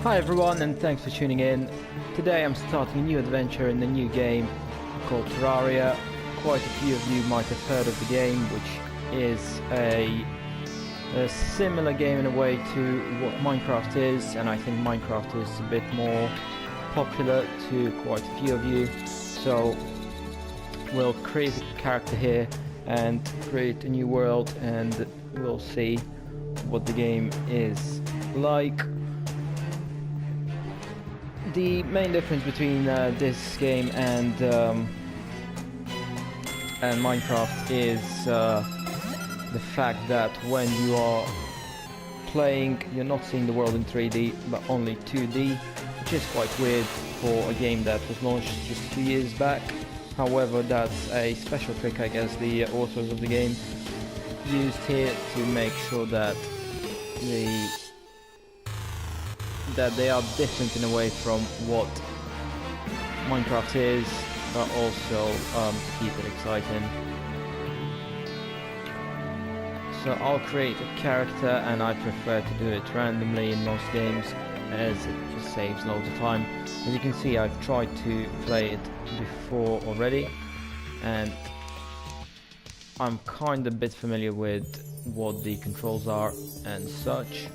Hi everyone, and thanks for tuning in. Today I'm starting a new adventure in the new game called Terraria. Quite a few of you might have heard of the game, which is a similar game in a way to what Minecraft is, and I think Minecraft is a bit more popular to quite a few of you. So we'll create a character here and create a new world, and we'll see what the game is like. The main difference between this game and Minecraft is the fact that when you are playing, you're not seeing the world in 3D but only 2D, which is quite weird for a game that was launched just 2 years back. However, that's a special trick, I guess, the authors of the game used here to make sure that they are different in a way from what Minecraft is, but also to keep it exciting. So I'll create a character, and I prefer to do it randomly in most games as it just saves loads of time. As you can see, I've tried to play it before already, and I'm kind of a bit familiar with what the controls are and such.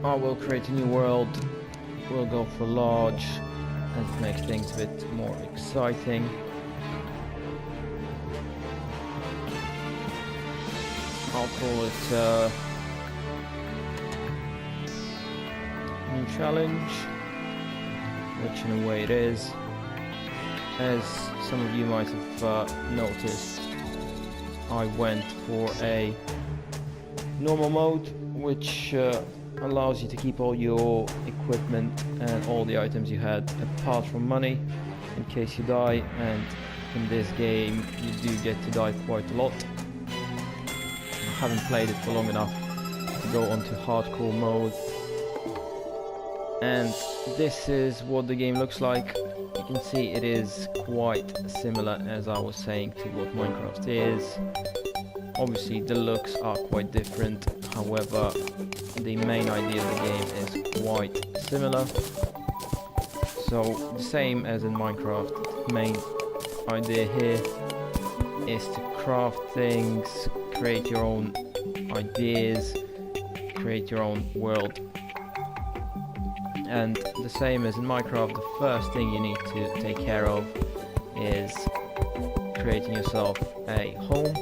I will create a new world. We'll go for large, and it makes things a bit more exciting. I'll call it new challenge, which in a way it is. As some of you might have noticed, I went for a normal mode, which allows you to keep all your equipment and all the items you had apart from money in case you die, and in this game you do get to die quite a lot. I haven't played it for long enough to go onto hardcore mode, and this is what the game looks like. You can see it is quite similar, as I was saying, to what Minecraft is. Obviously the looks are quite different, however the main idea of the game is quite similar. So the same as in Minecraft, the main idea here is to craft things, create your own ideas, create your own world. And the same as in Minecraft, the first thing you need to take care of is creating yourself a home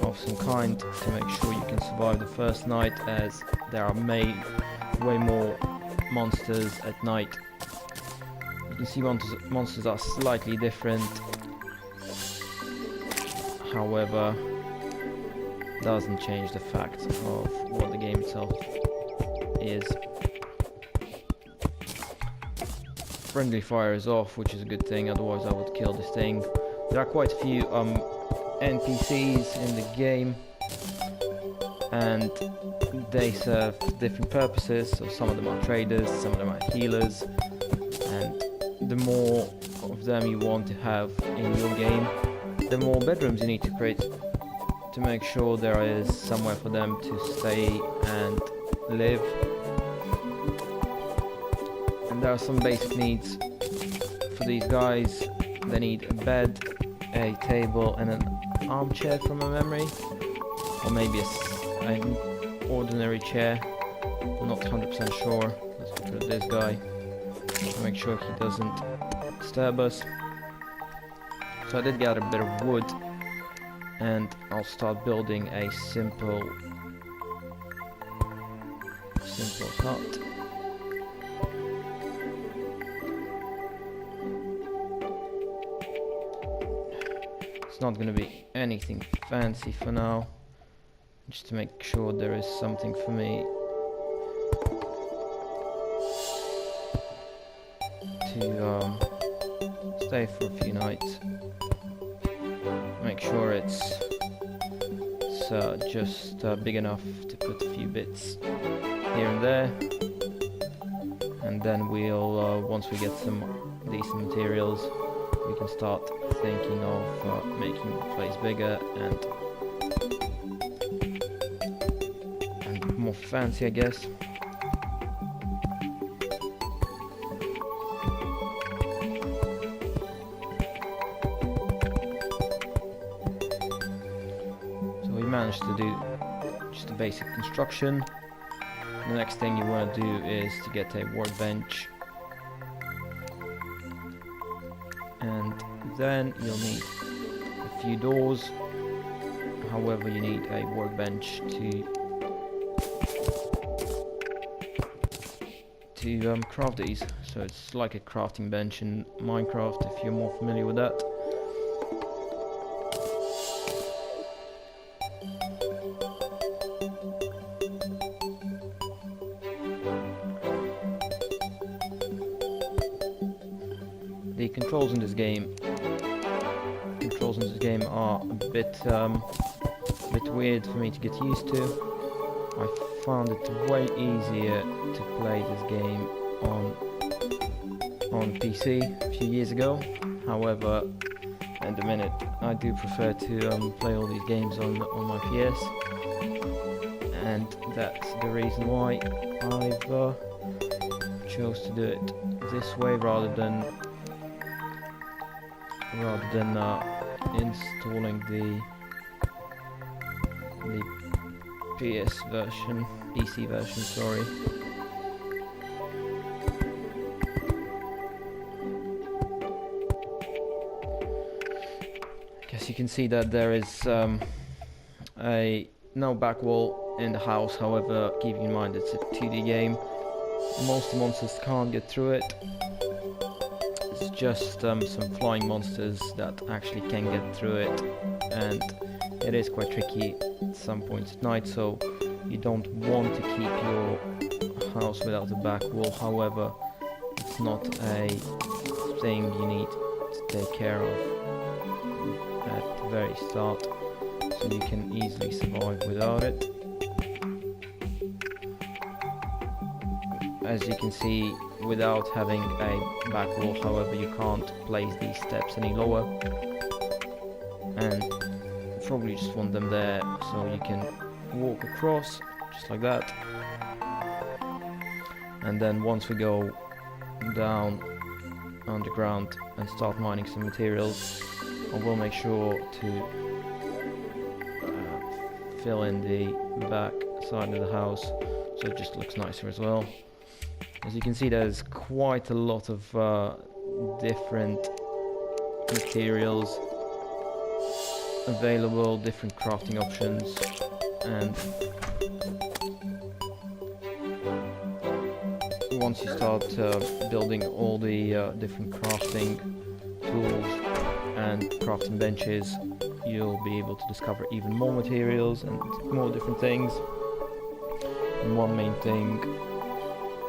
of some kind to make sure you can survive the first night, as there are way more monsters at night. You can see monsters are slightly different, however doesn't change the fact of what the game itself is. Friendly fire is off, which is a good thing, otherwise I would kill this thing. There are quite a few NPCs in the game, and they serve different purposes. So some of them are traders, some of them are healers, and the more of them you want to have in your game, the more bedrooms you need to create to make sure there is somewhere for them to stay and live. And there are some basic needs for these guys. They need a bed, a table, and an armchair from my memory, or maybe an ordinary chair. I'm not 100% sure. Let's get rid of this guy to make sure he doesn't disturb us. So I did get a bit of wood, and I'll start building a simple hut. It's not going to be anything fancy for now, just to make sure there is something for me to stay for a few nights. Make sure it's just big enough to put a few bits here and there, and then we'll once we get some decent materials, we can start thinking of making the place bigger and fancy, I guess. So we managed to do just a basic construction. The next thing you want to do is to get a workbench, and then you'll need a few doors. However, you need a workbench to craft these. So it's like a crafting bench in Minecraft, if you're more familiar with that. The controls in this game are a bit weird for me to get used to. I found it way easier to play this game on PC a few years ago. However, at the minute I do prefer to play all these games on my PS, and that's the reason why I've chose to do it this way rather than installing the PC version, sorry. Guess you can see that there is no back wall in the house. However, keeping in mind it's a 2D game, most monsters can't get through it. It's just some flying monsters that actually can get through it, and it is quite tricky at some points at night, so you don't want to keep your house without a back wall. However, it's not a thing you need to take care of at the very start, so you can easily survive without it. As you can see, without having a back wall, however, you can't place these steps any lower, and probably just want them there so you can walk across just like that. And then once we go down underground and start mining some materials, I will make sure to fill in the back side of the house so it just looks nicer as well. As you can see, there's quite a lot of different materials available, different crafting options, and once you start building all the different crafting tools and crafting benches, you'll be able to discover even more materials and more different things. And one main thing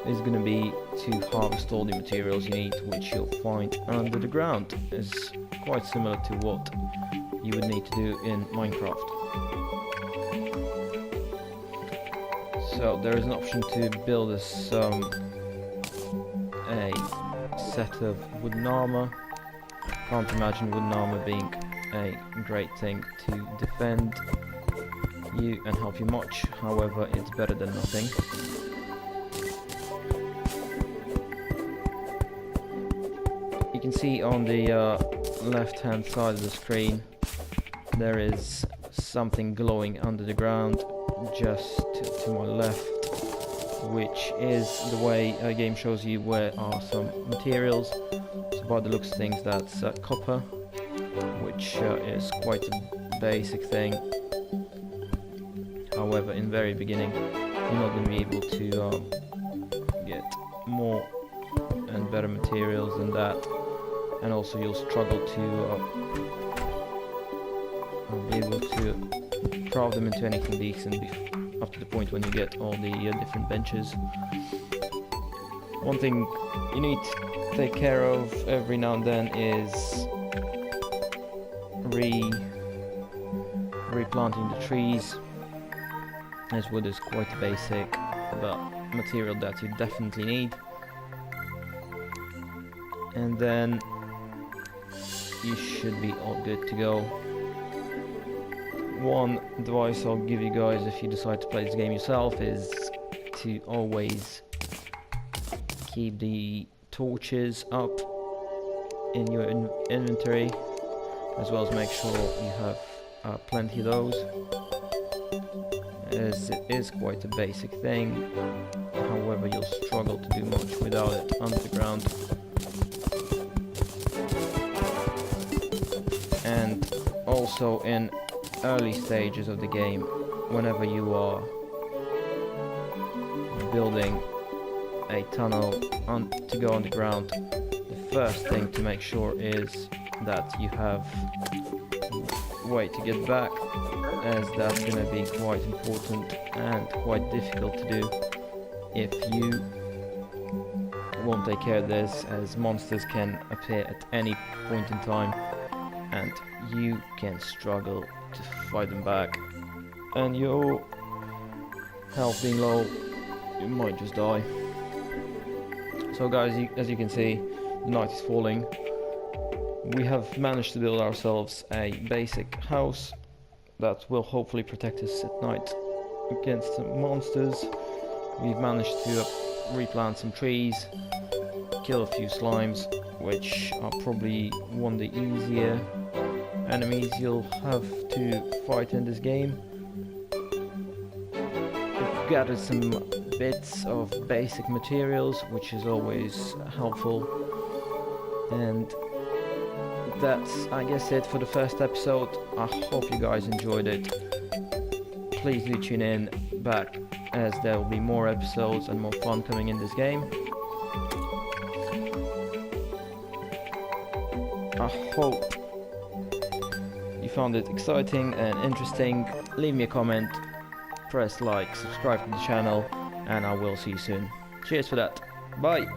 is going to be to harvest all the materials you need, which you'll find under the ground. It's quite similar to what you would need to do in Minecraft. So there is an option to build us a set of wooden armor. Can't imagine wooden armor being a great thing to defend you and help you much. However, it's better than nothing. You can see on the left hand side of the screen there is something glowing under the ground just to my left, which is the way a game shows you where are some materials. So by the looks of things, that's copper, which is quite a basic thing. However, in the very beginning you're not going to be able to get more and better materials than that, and also you'll struggle to be able to craft them into anything decent up to the point when you get all the different benches. One thing you need to take care of every now and then is replanting the trees, as wood is quite a basic but material that you definitely need. And then you should be all good to go one advice I'll give you guys if you decide to play this game yourself is to always keep the torches up in your inventory, as well as make sure you have plenty of those, as it is quite a basic thing. However, you'll struggle to do much without it underground. And also in early stages of the game, whenever you are building a tunnel to go underground, the first thing to make sure is that you have a way to get back, as that's going to be quite important and quite difficult to do if you won't take care of this, as monsters can appear at any point in time and you can struggle to fight them back, and your health being low, you might just die. So guys, as you can see, the night is falling. We have managed to build ourselves a basic house that will hopefully protect us at night against the monsters. We've managed to replant some trees, kill a few slimes, which are probably one of the easier enemies you'll have to fight in this game. We've gathered some bits of basic materials, which is always helpful. And that's, I guess, it for the first episode. I hope you guys enjoyed it. Please do tune in back, as there will be more episodes and more fun coming in this game. I hope you found it exciting and interesting. Leave me a comment, press like, subscribe to the channel, and I will see you soon. Cheers for that. Bye.